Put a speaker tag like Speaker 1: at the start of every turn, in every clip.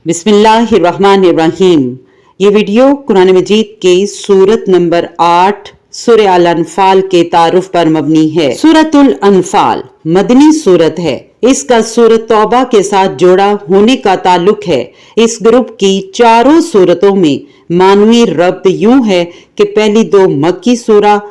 Speaker 1: बिस्मिल्लाहिर्रहमानिर्रहीम। ये वीडियो कुरान मजीद के सूरत नंबर 8 सूरह अल अनफाल के तारुफ पर मबनी है। सूरतुल अनफाल मदनी सूरत है। इसका सूरत तौबा के साथ जोड़ा होने का ताल्लुक है। इस ग्रुप की चारों सूरतों में मानवी रब्त यूं है कि पहली दो मक्की सूरह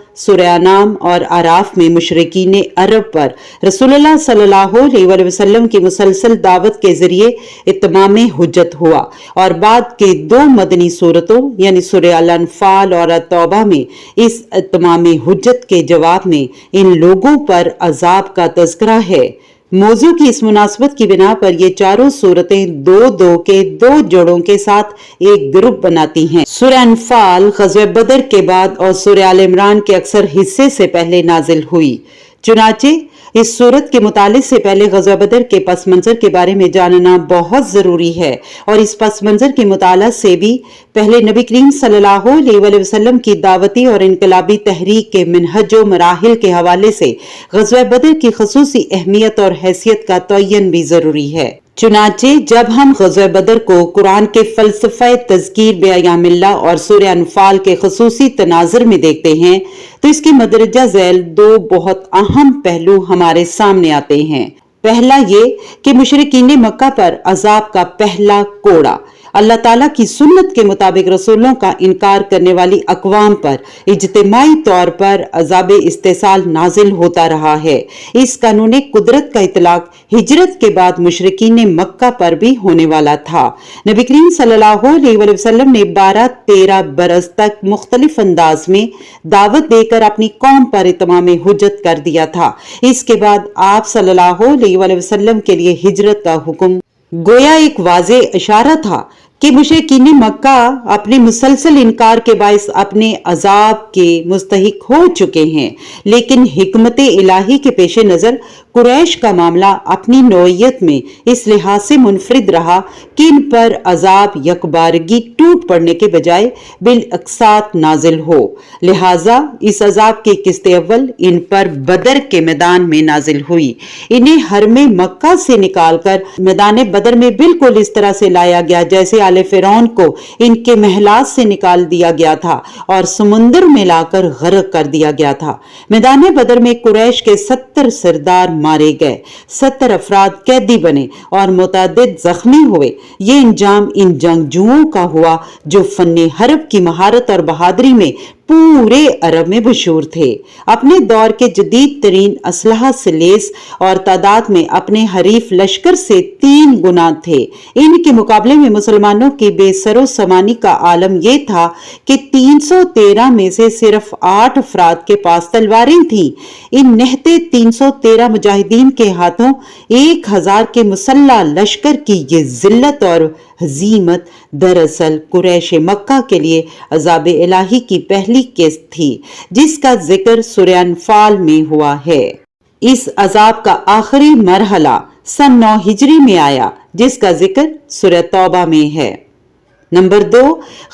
Speaker 1: अनाम और आराफ में मुशरिकीन अरब पर रसूलुल्लाह सल्लल्लाहु अलैहि वसल्लम की मुसलसल दावत के जरिए इत्माम हुज्जत हुआ और बाद के दो मदनी सूरतों यानी सूरह अल अनफाल और तौबा में इस इत्माम हुज्जत के जवाब में इन लोगों पर अजाब का तज़किरा है। मौजू की इस मुनासबत की बिना पर ये चारों सूरतें दो के दो जोड़ों के साथ एक ग्रुप बनाती हैं। सूरह अनफाल ग़ज़वे बदर के बाद और सूरह आल इमरान के अक्सर हिस्से से पहले नाजिल हुई। चुनाचे इस सूरत के मुतालिक से पहले ग़ज़वा बदर के पस मंज़र के बारे में जानना बहुत ज़रूरी है और इस पस मंज़र के मुताला से भी पहले नबी करीम सल्लल्लाहु अलैहि वसल्लम की दावती और इनकलाबी तहरीक के मिनहज व मराहिल के हवाले से ग़ज़वा बदर की ख़ुसूसी अहमियत और हैसियत का तयन भी ज़रूरी है। चुनाचे जब हम ग़ज़वा बदर को कुरान के फ़लसफ़े तज़कीर बअयामिल्लाह और सूरह अनफाल के ख़ुसूसी तनाज़ुर में देखते हैं तो इसके मदरजा ज़ैल दो बहुत अहम पहलू हमारे सामने आते हैं। पहला ये कि मुशरिकीन मक्का पर अजाब का पहला कोड़ा अल्लाह ताला की सुन्नत के मुताबिक रसूलों का इनकार करने वाली अक़वाम पर इज्तिमाई तौर पर अजाब इस्तेसाल नाजिल होता रहा है। इस कानून कुदरत का इतलाक हिजरत के बाद मुशरिकीन मक्का पर भी होने वाला था। नबी करीम सल्लल्लाहु अलैहि वसल्लम ने 12-13 बरस तक मुख्तलिफ अंदाज में दावत देकर अपनी कौम पर इत्माम हुज्जत कर दिया था। इसके बाद आप सल्लल्लाहु अलैहि वसल्लम के लिए हिजरत का हुक्म गोया एक वाज़े इशारा था कि मुशरिकीन मक्का अपने मुसलसल इनकार के बायस अपने अजाब के मुस्तहिक हो चुके हैं, लेकिन हिकमत इलाही के पेश नज़र कुरैश का मामला अपनी नौइयत में इस लिहाज से मुनफरिद रहा कि इन पर अजाब यकबारगी टूट पड़ने के बजाय बिलअक्सात नाजिल हो। लिहाजा इस अजाब की किस्त अव्वल इन पर बदर के मैदान में नाजिल हुई। इन्हें हरमे मक्का से निकालकर मैदान बदर में बिल्कुल इस तरह से लाया गया जैसे आले फिरौन को इनके महलात से निकाल दिया गया था और समुंदर में लाकर गर्क कर दिया गया था। मैदान बदर में कुरैश के 70 सरदार मारे गए, 70 अफराद कैदी बने और मुतअद्दिद जख्मी हुए। ये इंजाम इन जंगजुओं का हुआ जो फन्ने हरब की महारत और बहादुरी में पूरे अरब में मशहूर थे। अपने दौर के जदीद तरीन असलहा से लेस और तादाद में अपने हरीफ लश्कर से 3 गुना थे। इनके मुकाबले में मुसलमानों की बेसरो समानी का आलम यह था कि 313 में से सिर्फ 8 अफराद के पास तलवारें थीं। इन नहते 313 मुजाहिदीन के हाथों 1000 के मुसल्ला लश्कर की ये जिल्लत और हजीमत दरअसल कुरैश मक्का के लिए अजाब इलाही की पहली किस्त थी, जिसका जिक्र सूरह अनफाल में हुआ है। इस अजाब का आखिरी मरहला सन 9 हिजरी में आया, जिसका जिक्र सूरह तौबा में है। नंबर 2,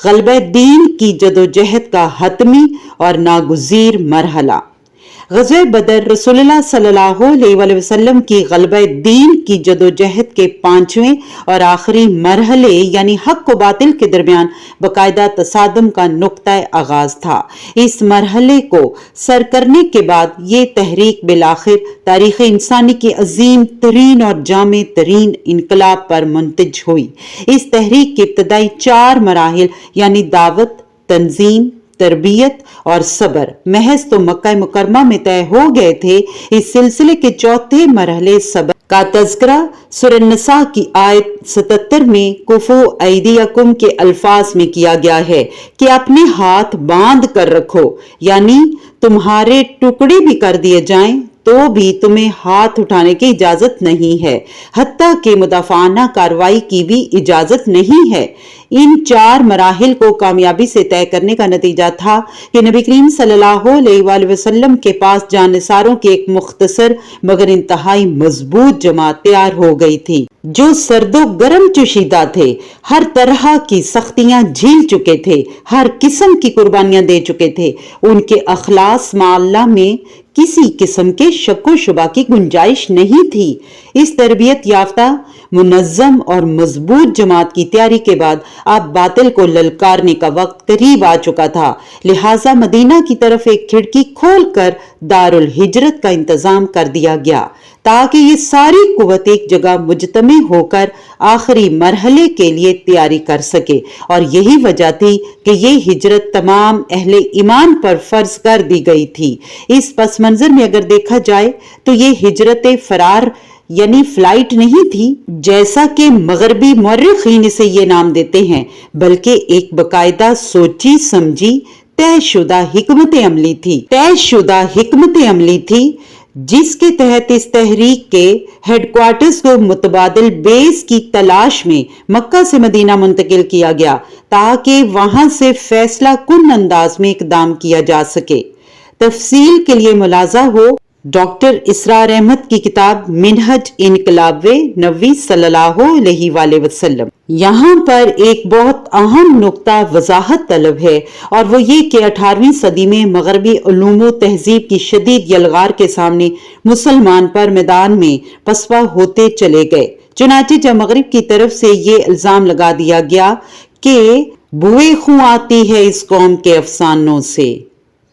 Speaker 1: ग़लबे दीन की जदोजहद का हतमी और नागुज़ीर मरहला। ग़ज़वे बदर रसूलुल्लाह सल्लल्लाहु अलैहि वसल्लम की ग़लबे दीन की जदोजहद के 5वें और आखिरी मरहले यानी हक व बातिल के दरमियान बाकायदा तसादम का नुक्ता आगाज था। इस मरहले को सर करने के बाद ये तहरीक बिलाखिर तारीख़ इंसानी की अजीम तरीन और जामे तरीन इनकलाब पर मुंतज हुई। इस तहरीक की इब्तदाई 4 मराहिल यानी दावत, तंजीम, तरबियत और सबर महज तो मक्का मुकरमा में तय हो गए थे। इस सिलसिले के चौथे मरहले सबर का तज़किरा सूरह निसा की आयत 77 में कुफू ऐदियकुम के अल्फाज में किया गया है कि अपने हाथ बांध कर रखो, यानी तुम्हारे टुकड़े भी कर दिए जाएं तो भी तुम्हें हाथ उठाने की इजाजत नहीं है, हत्ता कि मुदाफाना कार्रवाई की भी इजाजत नहीं है। इन 4 मराहिल को कामयाबी से तय करने का नतीजा था कि नबी करीम सल्लल्लाहु अलैहि वसल्लम के पास जानिसारों की एक मुख्तसर मगर इंतहाई मजबूत जमात तैयार हो गई थी, जो सर्दो गर्म चुशीदा थे, हर तरह की सख्तियां झेल चुके थे, हर किस्म की कुर्बानियां दे चुके थे, उनके अखलास माल्ला में किसी किस्म के शक्को शुबा की गुंजाइश नहीं थी। इस तरबियत याफ्ता मुनज्जम और मजबूत जमात की तैयारी के बाद अब बातिल को ललकारने का वक्त करीब आ चुका था। लिहाजा मदीना की तरफ एक खिड़की खोलकर दारुल हिजरत का इंतजाम कर दिया गया ताकि ये सारी कुव्वत एक जगह मुजतमे होकर आखिरी मरहले के लिए तैयारी कर सके। और यही वजह थी कि ये हिजरत तमाम अहले ईमान पर फर्ज कर दी गई थी। इस पस मंजर में अगर देखा जाए तो ये हिजरत फरार यानी फ्लाइट नहीं थी जैसा कि मगरबी मौर्रिखीन इसे ये नाम देते हैं, बल्कि एक बकायदा सोची समझी तयशुदा हिकमत अमली थी जिसके तहत इस तहरीक के हेडक्वार्टर्स को मुतबादिल बेस की तलाश में मक्का से मदीना मुंतकिल किया गया ताकि वहां से फैसला कुन अंदाज में इकदाम किया जा सके। तफसील के लिए मुलाजा हो डॉक्टर इसरार अहमद की किताब मिनहज इनकलाबे नबी सल्लल्लाहु अलैहि वसल्लम। यहाँ पर एक बहुत अहम नुक्ता वजाहत तलब है और वो ये कि 18वीं सदी में मगरबी उलूम तहजीब की शदीद यलगार के सामने मुसलमान पर मैदान में पसपा होते चले गए। चुनांचे जब मगरिब की तरफ से ये इल्जाम लगा दिया गया कि बुए खूं आती है इस कौम के अफसानों से,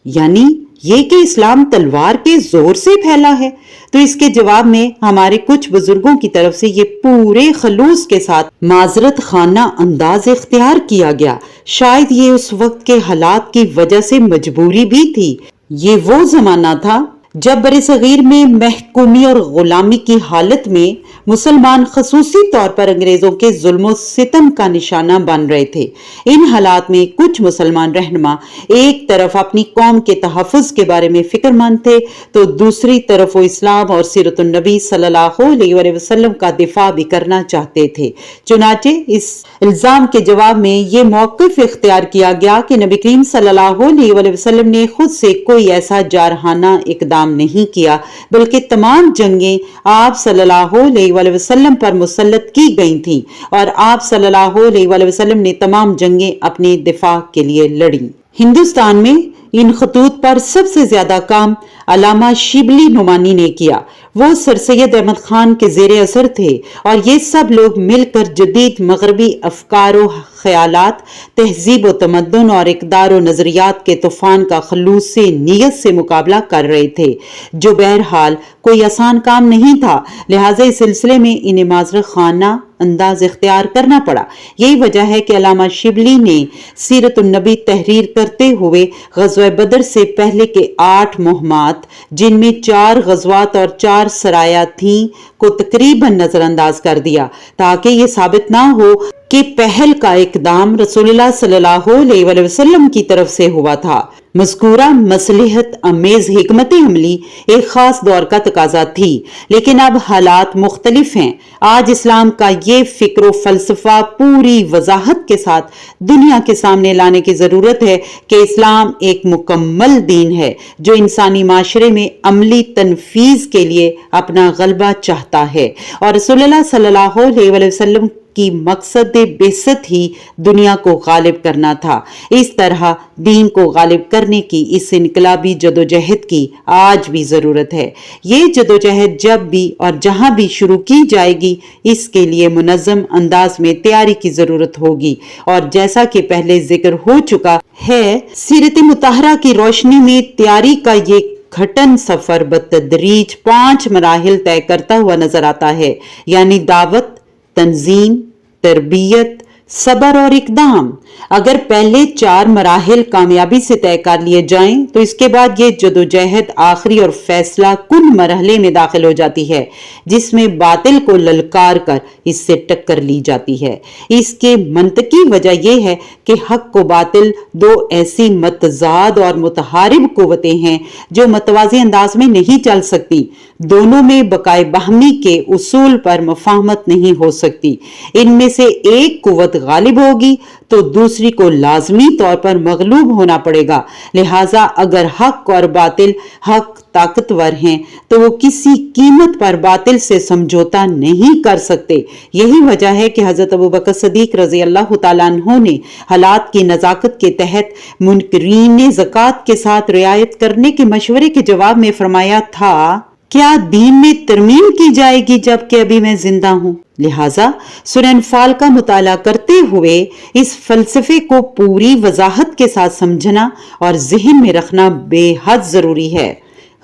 Speaker 1: यानी ये कि इस्लाम तलवार के जोर से फैला है, तो इसके जवाब में हमारे कुछ बुजुर्गों की तरफ से ये पूरे खलूस के साथ माजरत खाना अंदाज इख्तियार किया गया। शायद ये उस वक्त के हालात की वजह से मजबूरी भी थी। ये वो जमाना था जब बरसगीर में महकूमी और गुलामी की हालत में मुसलमान खसूसी तौर पर अंग्रेजों के जुल्म सितम का निशाना बन रहे थे। इन हालात में कुछ मुसलमान रहनुमा एक तरफ अपनी कौम के तहफ़्फ़ुज़ के बारे में फिक्रमंद थे तो दूसरी तरफ वो इस्लाम और सीरतुन नबी सल्लल्लाहु अलैहि वसल्लम का दिफा भी करना चाहते थे। चुनाचे इस इल्जाम के जवाब में ये मौक़िफ़ इख्तियार किया गया कि नबी करीम सल्लल्लाहु अलैहि वसल्लम ने खुद से कोई ऐसा जारहाना इकदाम नहीं किया, बल्कि तमाम जंगें आप सल्लल्लाहु अलैहि वसल्लम पर मुसल्लत की गई थीं और आप सल्लल्लाहु अलैहि वसल्लम ने तमाम जंगें अपने दिफा के लिए लड़ी। हिंदुस्तान में इन खतूत पर सबसे ज्यादा काम अलामा शिबली नुमानी ने किया। वो सर सैयद अहमद खान के जेर असर थे और ये सब लोग मिलकर जदीद मगरबी अफकार व ख्यालात, तहजीब व तमद्दुन और इक़दार व नजरियात के तूफान का खलूस से नीयत से मुकाबला कर रहे थे, जो बहरहाल कोई आसान काम नहीं था। लिहाजा इस सिलसिले में इन्हें माजरत खाना अंदाज इख्तियार करना पड़ा। यही वजह है कि अलामा शिबली ने सीरतुन नबी तहरीर करते हुए गज़वा बदर से पहले के 8 मुहिमात, जिनमें 4 गज़वात और 4 सराया थीं, को तकरीबन नजरअंदाज कर दिया ताकि ये साबित ना हो कि पहल का इकदाम रसूलुल्लाह सल्लल्लाहु अलैहि वसल्लम की तरफ से हुआ था। मज़कूरा मसलहत अमेज हिकमत अमली एक खास दौर का तकाजा थी, लेकिन अब हालात मुख्तलिफ हैं। आज इस्लाम का ये फिक्र फलसफा पूरी वजाहत के साथ दुनिया के सामने लाने की जरूरत है कि इस्लाम एक मुकम्मल दीन है जो इंसानी माशरे में अमली तनफीज के लिए अपना गलबा चाहता है और रसूलुल्लाह सल्लल्लाहु अलैहि वसल्लम की मकसद बेसत ही दुनिया को गालिब करना था। इस तरह दीन को गालिब करने की इस इनकलाबी जदोजहद की आज भी जरूरत है। ये जदोजहद जब भी और जहां भी शुरू की जाएगी, इसके लिए मुनज़्ज़म अंदाज में तैयारी की जरूरत होगी और जैसा कि पहले जिक्र हो चुका है, सीरत मुतहरा की रोशनी में तैयारी का ये घटन सफर बतदरीज 5 मराहिल तय करता हुआ नजर आता है, यानी दावत, तंजीम, तरबियत, सबर और इकदाम। अगर पहले 4 मराहिल कामयाबी से तय कर लिए जाएं तो इसके बाद ये जदोजहद आखिरी और फैसला कुन मरहले में दाखिल हो जाती है, जिसमें बातिल को ललकार कर इससे टक्कर ली जाती है। इसके मंतकी वजह यह है कि हक को बातिल 2 ऐसी मतजाद और मुतहारिब कुव्वतें हैं जो मतवाज़ी अंदाज में नहीं चल सकती। दोनों में बकाए बाहमी के उसूल पर मुफाहमत नहीं हो सकती। इनमें से एक कुव्वत غالب ہوگی تو دوسری کو لازمی طور پر مغلوب ہونا پڑے گا، لہٰذا اگر حق اور باطل حق طاقتور ہیں تو وہ کسی قیمت پر باطل سے سمجھوتا نہیں کر سکتے۔ یہی وجہ ہے کہ حضرت ابوبکر صدیق رضی اللہ تعالیٰ عنہ نے حالات کی نزاکت کے تحت منکرین زکوٰۃ کے ساتھ رعایت کرنے کے مشورے کے جواب میں فرمایا تھا، کیا دین میں ترمیم کی جائے گی جبکہ ابھی میں زندہ ہوں؟ لہٰذا سورہ انفال کا مطالعہ کرتے ہوئے اس فلسفے کو پوری وضاحت کے ساتھ سمجھنا اور ذہن میں رکھنا بے حد ضروری ہے۔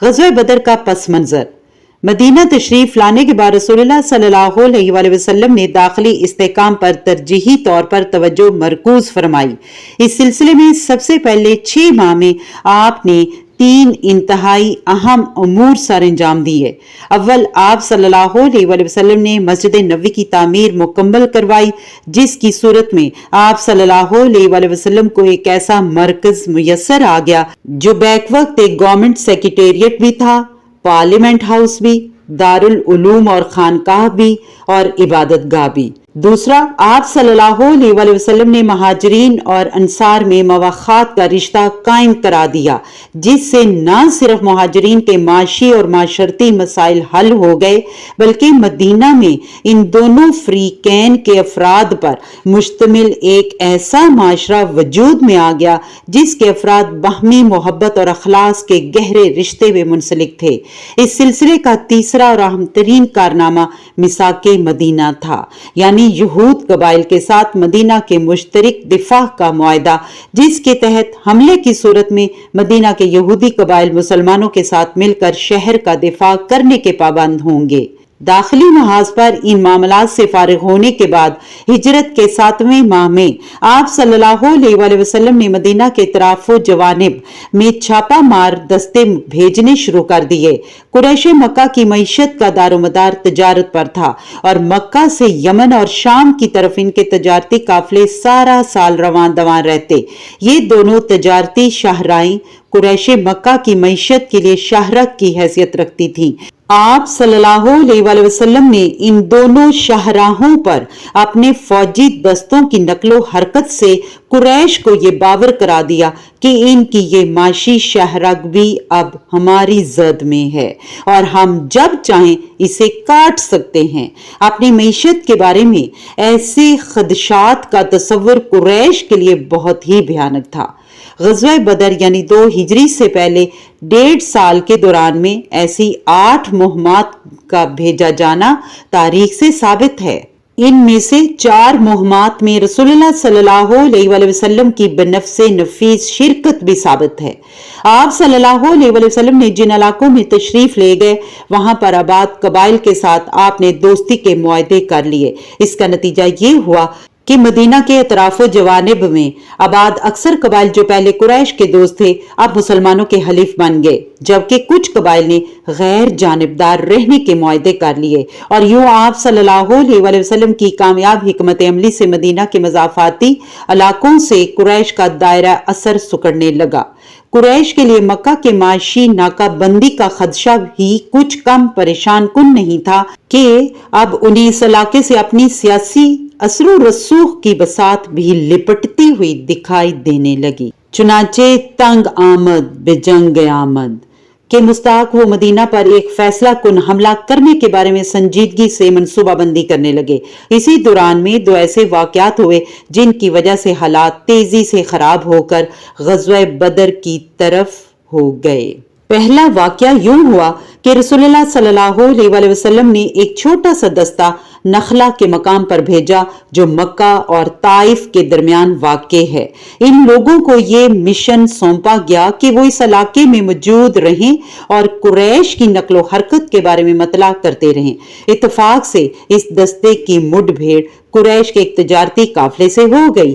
Speaker 1: غزوہ بدر کا پس منظر۔ مدینہ تشریف لانے کے بعد رسول اللہ صلی اللہ علیہ وآلہ وسلم نے داخلی استحکام پر ترجیحی طور پر توجہ مرکوز فرمائی۔ اس سلسلے میں سب سے پہلے 6 ماہ میں آپ نے 3 انتہائی اہم امور سر انجام دیے۔ اول، آپ صلی اللہ علیہ وآلہ وسلم نے مسجد نبوی کی تعمیر مکمل کروائی، جس کی صورت میں آپ صلی اللہ علیہ وآلہ وسلم کو ایک ایسا مرکز میسر آ گیا جو بیک وقت ایک گورنمنٹ سیکریٹریٹ بھی تھا، پارلیمنٹ ہاؤس بھی، دارالعلوم اور خانقاہ بھی اور عبادت گاہ بھی۔ دوسرا، آپ صلی اللہ علیہ وآلہ وسلم نے مہاجرین اور انصار میں مواخات کا رشتہ قائم کرا دیا، جس سے نہ صرف مہاجرین کے معاشی اور معاشرتی مسائل حل ہو گئے بلکہ مدینہ میں ان دونوں فریقین کے افراد پر مشتمل ایک ایسا معاشرہ وجود میں آ گیا جس کے افراد باہمی محبت اور اخلاص کے گہرے رشتے میں منسلک تھے۔ اس سلسلے کا تیسرا اور اہم ترین کارنامہ میثاق مدینہ تھا، یعنی یہود قبائل کے ساتھ مدینہ کے مشترک دفاع کا معاہدہ، جس کے تحت حملے کی صورت میں مدینہ کے یہودی قبائل مسلمانوں کے ساتھ مل کر شہر کا دفاع کرنے کے پابند ہوں گے۔ داخلی محاذ پر ان معاملات سے فارغ ہونے کے بعد ہجرت کے 7ویں ماہ میں آپ صلی اللہ علیہ وآلہ وسلم نے مدینہ کے اطراف و جوانب میں چھاپا مار دستے بھیجنے شروع کر دیے۔ قریش مکہ کی معیشت کا دار و مدار تجارت پر تھا اور مکہ سے یمن اور شام کی طرف ان کے تجارتی قافلے سارا سال رواں دواں رہتے۔ یہ دونوں تجارتی شاہراہیں قریش مکہ کی معیشت کے لیے شاہراہ کی حیثیت رکھتی تھیں۔ آپ صلی اللہ علیہ وآلہ وسلم نے ان دونوں شاہراہوں پر اپنے فوجی دستوں کی نقل و حرکت سے قریش کو یہ باور کرا دیا کہ ان کی یہ معاشی شاہراہ بھی اب ہماری زد میں ہے اور ہم جب چاہیں اسے کاٹ سکتے ہیں۔ اپنی معیشت کے بارے میں ایسے خدشات کا تصور قریش کے لیے بہت ہی بھیانک تھا۔ غزوہ بدر یعنی 2 ہجری سے پہلے 1.5 سال کے دوران میں ایسی 8 مہمات کا بھیجا جانا تاریخ سے ثابت ہے۔ ان میں سے 4 مہمات میں رسول اللہ صلی اللہ علیہ وآلہ وسلم کی بنفس نفیس شرکت بھی ثابت ہے۔ آپ صلی اللہ علیہ وآلہ وسلم نے جن علاقوں میں تشریف لے گئے وہاں پر آباد قبائل کے ساتھ آپ نے دوستی کے معاہدے کر لیے۔ اس کا نتیجہ یہ ہوا کہ مدینہ کے اطراف و جوانب میں آباد اکثر قبائل جو پہلے قریش کے دوست تھے اب مسلمانوں کے حلیف بن گئے، جبکہ کچھ قبائل نے غیر جانبدار رہنے کے معاہدے کر لیے، اور یوں آپ صلی اللہ علیہ وآلہ وسلم کی کامیاب حکمت عملی سے مدینہ کے مضافاتی علاقوں سے قریش کا دائرہ اثر سکڑنے لگا۔ قریش کے لیے مکہ کے معاشی ناکہ بندی کا خدشہ بھی کچھ کم پریشان کن نہیں تھا کہ اب انہیں اس علاقے سے اپنی سیاسی اثر و رسوخ کی بساط بھی لپٹتی ہوئی دکھائی دینے لگی۔ چنانچہ تنگ آمد بے جنگ آمد کے مستحق وہ مدینہ پر ایک فیصلہ کن حملہ کرنے کے بارے میں سنجیدگی سے منصوبہ بندی کرنے لگے۔ اسی دوران میں 2 ایسے واقعات ہوئے جن کی وجہ سے حالات تیزی سے خراب ہو کر غزوہ بدر کی طرف ہو گئے۔ پہلا واقعہ یوں ہوا کہ رسول اللہ صلی اللہ علیہ وآلہ وسلم نے ایک چھوٹا سا دستہ نخلا کے مقام پر بھیجا جو مکہ اور طائف کے درمیان واقع ہے۔ ان لوگوں کو یہ مشن سونپا گیا کہ وہ اس علاقے میں موجود رہیں اور قریش کی نقل و حرکت کے بارے میں مطلع کرتے رہیں۔ اتفاق سے اس دستے کی مڈ بھیڑ قریش کے ایک تجارتی قافلے سے ہو گئی۔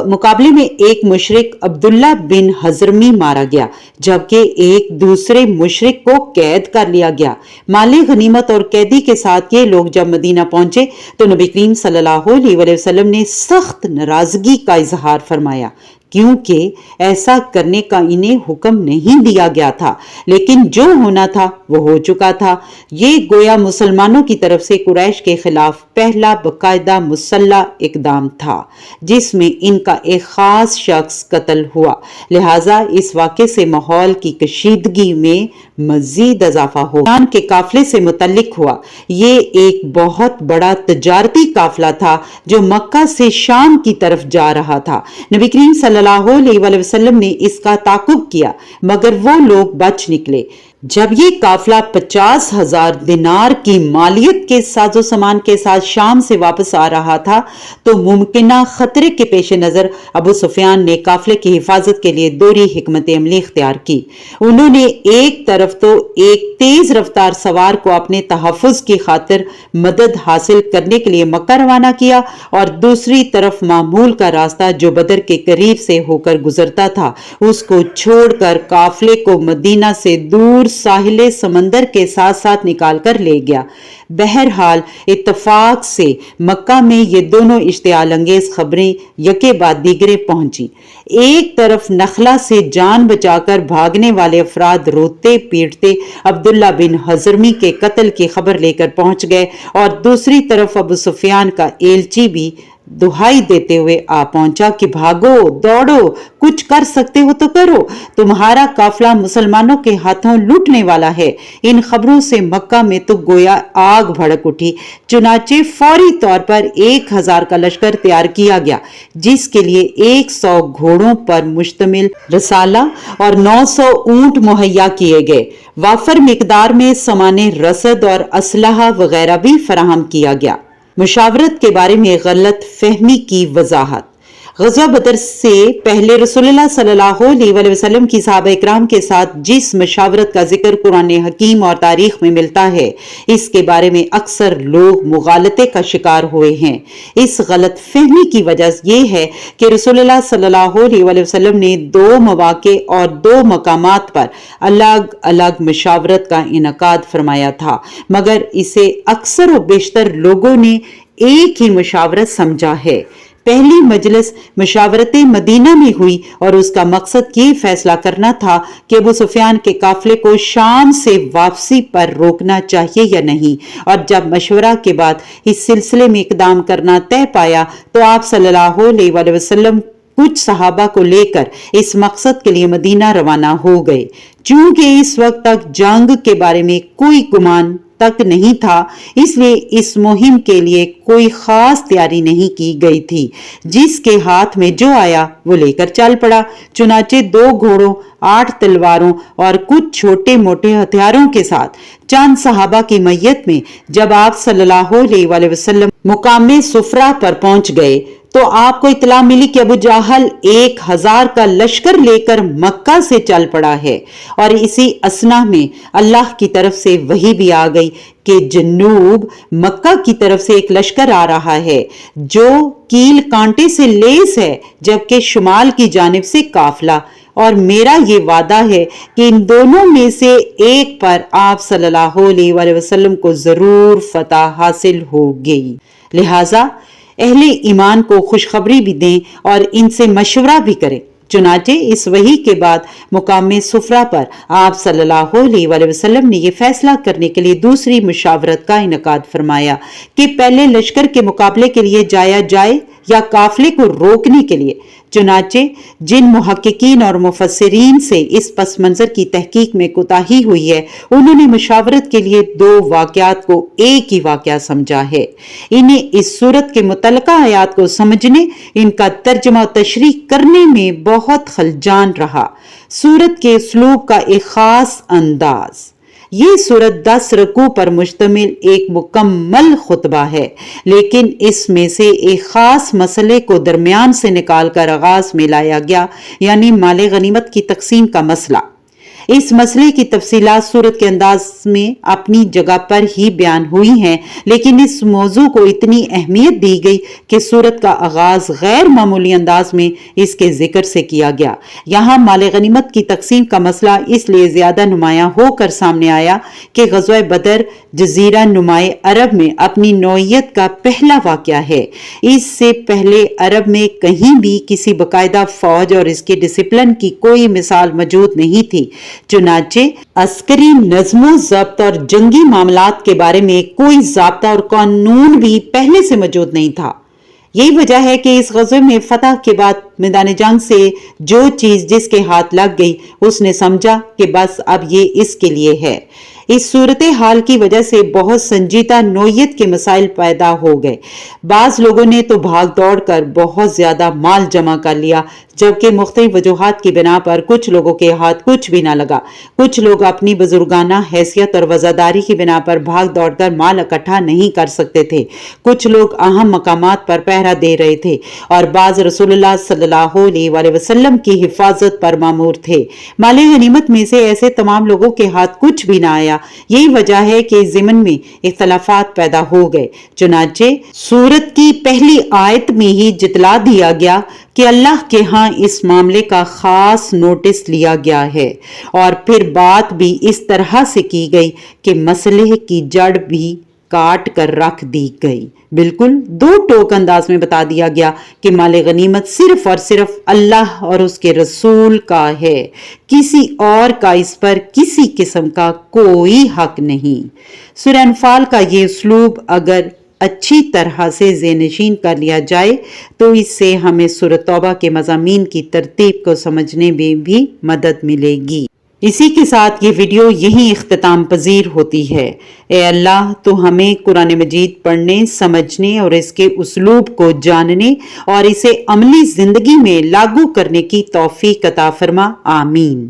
Speaker 1: مقابلے میں ایک مشرک عبداللہ بن حضرمی مارا گیا جبکہ ایک دوسرے مشرک کو قید کر لیا گیا۔ مال غنیمت اور قیدی کے ساتھ یہ لوگ جب مدینہ پہنچے تو نبی کریم صلی اللہ علیہ وسلم نے سخت ناراضگی کا اظہار فرمایا کیونکہ ایسا کرنے کا انہیں حکم نہیں دیا گیا تھا، لیکن جو ہونا تھا وہ ہو چکا تھا۔ یہ گویا مسلمانوں کی طرف سے قریش کے خلاف پہلا باقاعدہ مسلح اقدام تھا جس میں ان کا ایک خاص شخص قتل ہوا، لہٰذا اس واقعے سے ماحول کی کشیدگی میں مزید اضافہ ہو سفیان کے قافلے سے متعلق ہوا۔ یہ ایک بہت بڑا تجارتی قافلہ تھا جو مکہ سے شام کی طرف جا رہا تھا۔ نبی کریم صلی اللہ علیہ وآلہ وسلم نے اس کا تعاقب کیا مگر وہ لوگ بچ نکلے۔ جب یہ قافلہ 50,000 دینار کی مالیت کے ساز و سامان کے ساتھ شام سے واپس آ رہا تھا تو ممکنہ خطرے کے پیش نظر ابو سفیان نے قافلے کی حفاظت کے لیے دوہری حکمت عملی اختیار کی۔ انہوں نے ایک طرف تو ایک تیز رفتار سوار کو اپنے تحفظ کی خاطر مدد حاصل کرنے کے لیے مکہ روانہ کیا اور دوسری طرف معمول کا راستہ جو بدر کے قریب سے ہو کر گزرتا تھا اس کو چھوڑ کر قافلے کو مدینہ سے دور ساحل سمندر کے ساتھ ساتھ نکال کر لے گیا۔ بہرحال اتفاق سے مکہ میں یہ دونوں اشتعال انگیز خبریں یکے بعد دیگرے پہنچی۔ ایک طرف نخلا سے جان بچا کر بھاگنے والے افراد روتے پیٹتے عبداللہ بن حضرمی کے قتل کی خبر لے کر پہنچ گئے اور دوسری طرف ابو سفیان کا ایلچی بھی دہائی دیتے ہوئے آ پہنچا کہ بھاگو، دوڑو، کچھ کر سکتے ہو تو کرو، تمہارا قافلہ مسلمانوں کے ہاتھوں لوٹنے والا ہے۔ ان خبروں سے مکہ میں تو گویا آگ بھڑک اٹھی، چنانچہ فوری طور پر 1000 کا لشکر تیار کیا گیا جس کے لیے 100 گھوڑوں پر مشتمل رسالہ اور 900 اونٹ مہیا کیے گئے۔ وافر مقدار میں سامان رسد اور اسلحہ وغیرہ بھی فراہم کیا گیا۔ مشاورت کے بارے میں غلط فہمی کی وضاحت۔ غزوہ بدر سے پہلے رسول اللہ صلی اللہ علیہ وآلہ وسلم کی صحابہ اکرام کے ساتھ جس مشاورت کا ذکر قرآن حکیم اور تاریخ میں ملتا ہے اس کے بارے میں اکثر لوگ مغالطے کا شکار ہوئے ہیں۔ اس غلط فہمی کی وجہ یہ ہے کہ رسول اللہ صلی اللہ علیہ وآلہ وسلم نے 2 مواقع اور 2 مقامات پر الگ الگ مشاورت کا انعقاد فرمایا تھا، مگر اسے اکثر و بیشتر لوگوں نے ایک ہی مشاورت سمجھا ہے۔ پہلی مجلس مشاورت مدینہ میں ہوئی اور اس کا مقصد یہ فیصلہ کرنا تھا کہ ابو سفیان کے قافلے کو شام سے واپسی پر روکنا چاہیے یا نہیں، اور جب مشورہ کے بعد اس سلسلے میں اقدام کرنا طے پایا تو آپ صلی اللہ علیہ وآلہ وسلم کچھ صحابہ کو لے کر اس مقصد کے لیے مدینہ روانہ ہو گئے۔ چونکہ اس وقت تک جنگ کے بارے میں کوئی گمان تک نہیں تھا، اس لیے اس مہم کے لیے کوئی خاص تیاری نہیں کی گئی تھی۔ جس کے ہاتھ میں جو آیا وہ لے کر چل پڑا۔ چنانچہ 2 گھوڑوں، 8 تلواروں اور کچھ چھوٹے موٹے ہتھیاروں کے ساتھ چند صحابہ کی میت میں جب آپ صلی اللہ علیہ وآلہ وسلم مقام صفرہ پر پہنچ گئے تو آپ کو اطلاع ملی کہ ابو جہل 1000 کا لشکر لے کر مکہ سے چل پڑا ہے، اور اسی اثنا میں اللہ کی طرف سے وحی بھی آ گئی کہ جنوب مکہ کی طرف سے ایک لشکر آ رہا ہے جو کیل کانٹے سے لیس ہے، جبکہ شمال کی جانب سے قافلہ، اور میرا یہ وعدہ ہے کہ ان دونوں میں سے ایک پر آپ صلی اللہ علیہ وآلہ وسلم کو ضرور فتح حاصل ہوگی۔ لہٰذا اہل ایمان کو خوشخبری بھی دیں اور ان سے مشورہ بھی کریں۔ چنانچہ اس وحی کے بعد مقام صفرہ پر آپ صلی اللہ علیہ وآلہ وسلم نے یہ فیصلہ کرنے کے لیے دوسری مشاورت کا انعقاد فرمایا کہ پہلے لشکر کے مقابلے کے لیے جایا جائے یا قافلے کو روکنے کے لیے۔ چنانچہ جن محققین اور مفسرین سے اس پس منظر کی تحقیق میں کوتاہی ہوئی ہے انہوں نے مشاورت کے لیے 2 واقعات کو ایک ہی واقعہ سمجھا ہے۔ انہیں اس صورت کے متعلقہ آیات کو سمجھنے، ان کا ترجمہ و تشریح کرنے میں بہت خلجان رہا۔ صورت کے اسلوب کا ایک خاص انداز۔ یہ صورت 10 رکوع پر مشتمل ایک مکمل خطبہ ہے، لیکن اس میں سے ایک خاص مسئلے کو درمیان سے نکال کر آغاز میں لایا گیا، یعنی مال غنیمت کی تقسیم کا مسئلہ۔ इस मसले की तफसीलात सूरत के अंदाज में अपनी जगह पर ही बयान हुई हैं, लेकिन इस मौजू को इतनी अहमियत दी गई कि सूरत का आगाज गैर मामूली अंदाज में इसके जिक्र से किया गया। यहाँ माल गनीमत की तकसीम का मसला इसलिए ज्यादा नुमाया होकर सामने आया कि ग़ज़वा बदर जजीरा नुमाए अरब में अपनी नौइयत का पहला वाक़या है। इससे पहले अरब में कहीं भी किसी बाकायदा फौज और इसके डिसिप्लिन की कोई मिसाल मौजूद नहीं थी। चुनाचे अस्करी नज़्मो ज़ब्त और जंगी मामलात के बारे में कोई ज़ाब्ता और कानून भी पहले से मौजूद नहीं था। यही वजह है कि इस ग़ज़वे में फतह के बाद मैदान जंग से जो चीज जिसके हाथ लग गई उसने समझा कि बस अब ये इसके लिए है। इस सूरत हाल की वजह से बहुत संजीदा नोयत के मसाइल पैदा हो गए। बाज लोगों ने तो भाग दौड़ कर बहुत ज्यादा माल जमा कर लिया, जबकि मुख्तलिफ वजूहात की बिना पर कुछ लोगों के हाथ कुछ भी ना लगा। कुछ लोग अपनी बुजुर्गाना हैसियत और वजादारी की बिना पर भाग दौड़ कर माल इकट्ठा नहीं कर सकते थे। कुछ लोग अहम मकामात पर पहरा दे रहे थे और बाज रसूलुल्लाह सल्लल्लाहु अलैहि वसल्लम की हिफाजत पर मामूर थे। माल गनीमत में से ऐसे तमाम लोगों के हाथ कुछ भी ना आया। यही वजह है कि ज़िमन में इख्तलाफात पैदा हो गए। चुनाचे सूरत की पहली आयत में ही जितला दिया गया कि अल्लाह के यहाँ इस मामले का खास नोटिस लिया गया है और फिर बात भी इस तरह से की गई कि मसले की जड़ भी काट कर रख दी गई। बिल्कुल दो टोक अंदाज में बता दिया गया कि माल गनीमत सिर्फ और सिर्फ अल्लाह और उसके रसूल का है, किसी और का इस पर किसी किस्म का कोई हक नहीं। सूरह अनफाल का ये उसलूब अगर अच्छी तरह से ज़ेनशीन कर लिया जाए तो इससे हमें सूरह तौबा के मज़ामीन की तरतीब को समझने में भी मदद मिलेगी। इसी के साथ ये वीडियो यहीं इख्तिताम पजीर होती है। ए अल्लाह, तो हमें कुरान मजीद पढ़ने, समझने और इसके उसलूब को जानने और इसे अमली जिंदगी में लागू करने की तौफीक अता फरमा। आमीन।